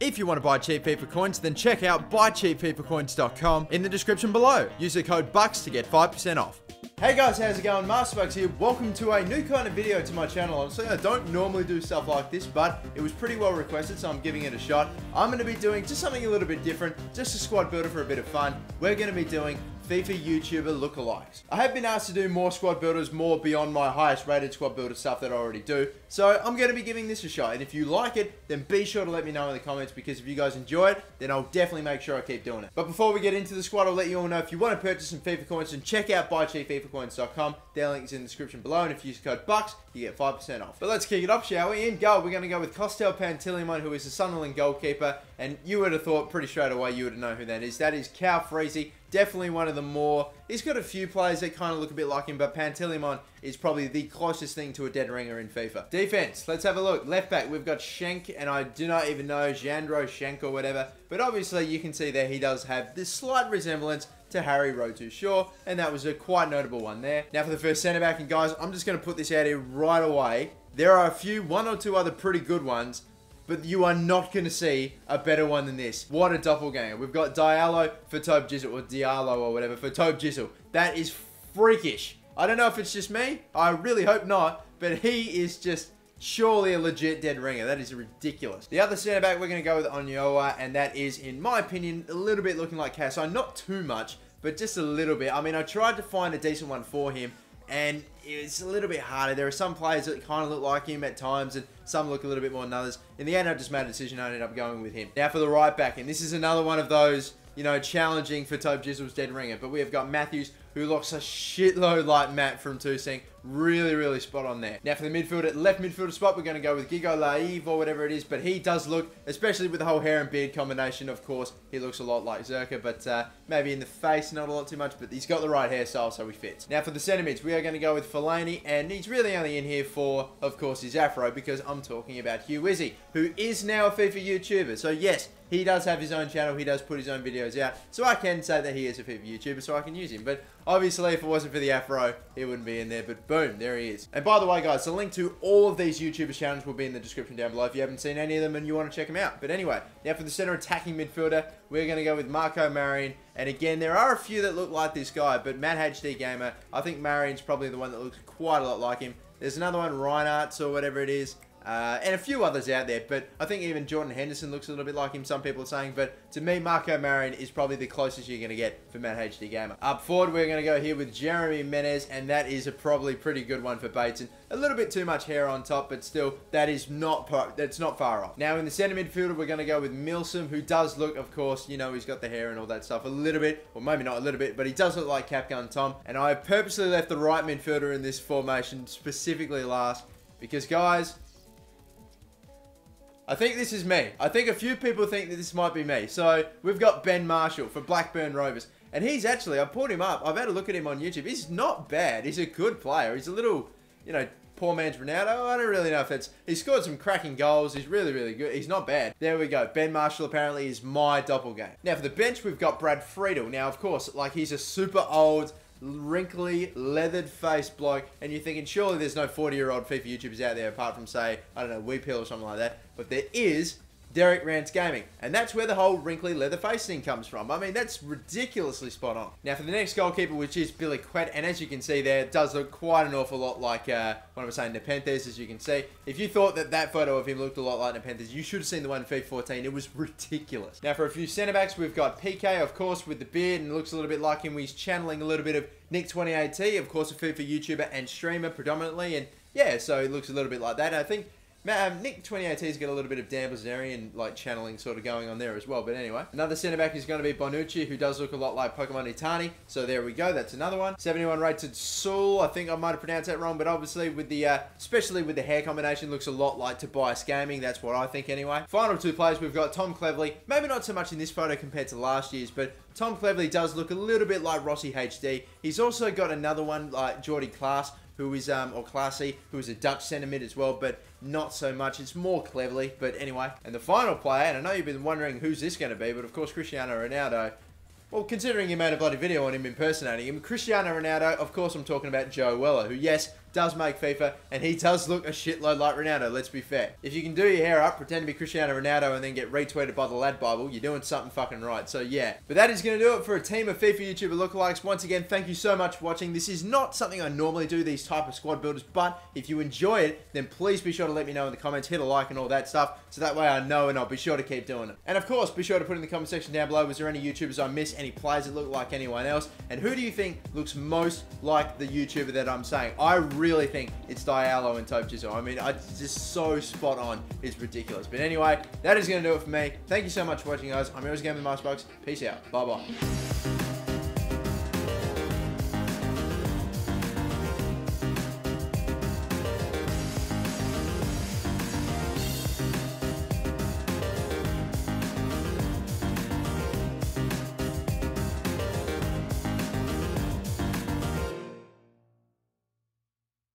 If you want to buy cheap FIFA coins, then check out BuyCheapFIFACoins.com in the description below. Use the code BUCKS to get 5% off. Hey guys, how's it going? MasterBucks here. Welcome to a new kind of video to my channel. Honestly, I don't normally do stuff like this, but it was pretty well requested, so I'm giving it a shot. I'm going to be doing just something a little bit different, just a squad builder for a bit of fun. We're going to be doing FIFA YouTuber lookalikes. I have been asked to do more squad builders, more beyond my highest rated squad builder stuff that I already do. So I'm going to be giving this a shot. And if you like it, then be sure to let me know in the comments, because if you guys enjoy it, then I'll definitely make sure I keep doing it. But before we get into the squad, I'll let you all know if you want to purchase some FIFA coins, then check out BuyCheapFIFACoins.com. Their link is in the description below. And if you use the code BUCKS, you get 5% off. But let's kick it off, shall we? In goal, we're going to go with PANTILIMON, who is the Sunderland goalkeeper. And you would have thought pretty straight away you would know who that is. That is Cal Freezy. Definitely one of the more... He's got a few players that kind of look a bit like him, but PANTILIMON is probably the closest thing to a dead ringer in FIFA. Defense, let's have a look. Left back, we've got Schenk, and I do not even know, Jandro, Schenk or whatever. But obviously you can see there he does have this slight resemblance to Harry Road Shaw, and that was a quite notable one there. Now for the first centre back, and guys, I'm just going to put this out here right away. There are one or two other pretty good ones, but you are not going to see a better one than this. What a doppelganger. We've got Diallo for Tobe Jizzle, or Diallo or whatever, for Tobe Jizzle. That is freakish. I don't know if it's just me. I really hope not, but he is just surely a legit dead ringer. That is ridiculous. The other centre back, we're going to go with Onyoa, and that is, in my opinion, a little bit looking like Casso. Not too much, but just a little bit. I mean, I tried to find a decent one for him, and it's a little bit harder. There are some players that kind of look like him at times, and some look a little bit more than others. In the end, I just made a decision. I ended up going with him. Now for the right back, and this is another one of those, you know, challenging for Tobe Jizzle's dead ringer. But we have got Matthews, who looks a shitload like Matt from Toussaint. Really, really spot on there. Now for the midfielder, left midfielder spot, we're going to go with Gigo Laiv or whatever it is. But he does look, especially with the whole hair and beard combination, of course, he looks a lot like Zerka. But maybe in the face, not a lot too much. But he's got the right hairstyle, so he fits. Now for the centre mids, we are going to go with Fellaini. And he's really only in here for, of course, his afro, because I'm talking about Hugh Wizzy, who is now a FIFA YouTuber. So yes, he does have his own channel. He does put his own videos out. So I can say that he is a FIFA YouTuber, so I can use him. But obviously, if it wasn't for the afro, he wouldn't be in there. But boom, there he is. And by the way, guys, the link to all of these YouTuber channels will be in the description down below if you haven't seen any of them and you want to check them out. But anyway, now for the center attacking midfielder, we're going to go with Marco Marin. And again, there are a few that look like this guy, but Matt HD Gamer, I think Marin's probably the one that looks quite a lot like him. There's another one, Reinhardt's or whatever it is. And a few others out there, but I think even Jordan Henderson looks a little bit like him, some people are saying. But to me, Marco Marin is probably the closest you're going to get for Matt HD Gamer. Up forward, we're going to go here with Jeremy MENEZ, and that is a probably pretty good one for Bateson. A little bit too much hair on top, but still, that's not far off. Now, in the centre midfielder, we're going to go with Milsom, who does look, of course, you know, he's got the hair and all that stuff a little bit, or maybe not a little bit, but he does look like Cap Gun Tom. And I purposely left the right midfielder in this formation specifically last, because, guys, I think this is me. I think a few people think that this might be me. So, we've got Ben Marshall for Blackburn Rovers. And he's actually, I pulled him up. I've had a look at him on YouTube. He's not bad. He's a good player. He's a little, you know, poor man's Ronaldo. I don't really know if it's... He scored some cracking goals. He's really, really good. He's not bad. There we go. Ben Marshall apparently is my doppelganger. Now, for the bench, we've got Brad Friedel. Now, of course, like, he's a super old, wrinkly, leathered faced bloke, and you're thinking surely there's no 40-year-old FIFA YouTubers out there apart from, say, I don't know, Weepill or something like that, but there is Derek Rance Gaming, and that's where the whole wrinkly leather face thing comes from. I mean, that's ridiculously spot on. Now for the next goalkeeper, which is BONUCCI, and as you can see there, it does look quite an awful lot like, what I was saying, Nepenthes, as you can see. If you thought that that photo of him looked a lot like Nepenthes, you should have seen the one in FIFA 14. It was ridiculous. Now for a few centre backs, we've got PIQUE, of course, with the beard, and looks a little bit like him. He's channeling a little bit of Nick28T, of course, a FIFA YouTuber and streamer predominantly, and yeah, so it looks a little bit like that. I think Nick28T's got a little bit of Dan Bilzerian like channeling sort of going on there as well. But anyway, another centre back is going to be BONUCCI, who does look a lot like Pokemon Itani. So there we go. That's another one. 71 rated Sul. I think I might have pronounced that wrong, but obviously with the especially with the hair combination, looks a lot like Tobias Gaming. That's what I think anyway. Final two players, we've got Tom Cleverley. Maybe not so much in this photo compared to last year's, but Tom Cleverley does look a little bit like Rossi HD. He's also got another one like Jordy Klaas, who is, or Classy, who is a Dutch centre mid as well, but not so much. It's more Cleverley, but anyway. And the final player, and I know you've been wondering who's this going to be, but of course Cristiano Ronaldo. Well, considering you made a bloody video on him impersonating him, Cristiano Ronaldo, of course I'm talking about Joe Weller, who, yes, does make FIFA, and he does look a shitload like Ronaldo, let's be fair. If you can do your hair up, pretend to be Cristiano Ronaldo, and then get retweeted by the Lad Bible, you're doing something fucking right. So yeah. But that is going to do it for a team of FIFA YouTuber lookalikes. Once again, thank you so much for watching. This is not something I normally do, these type of squad builders, but if you enjoy it, then please be sure to let me know in the comments, hit a like and all that stuff, so that way I know and I'll be sure to keep doing it. And of course, be sure to put in the comment section down below, was there any YouTubers I missed, any players that look like anyone else, and who do you think looks most like the YouTuber that I'm saying? I really think it's Diallo and Tope Jizzle. I mean, it's just so spot on, it's ridiculous. But anyway, that is going to do it for me. Thank you so much for watching, guys. I'm always Game with MasterBucks. Peace out. Bye-bye.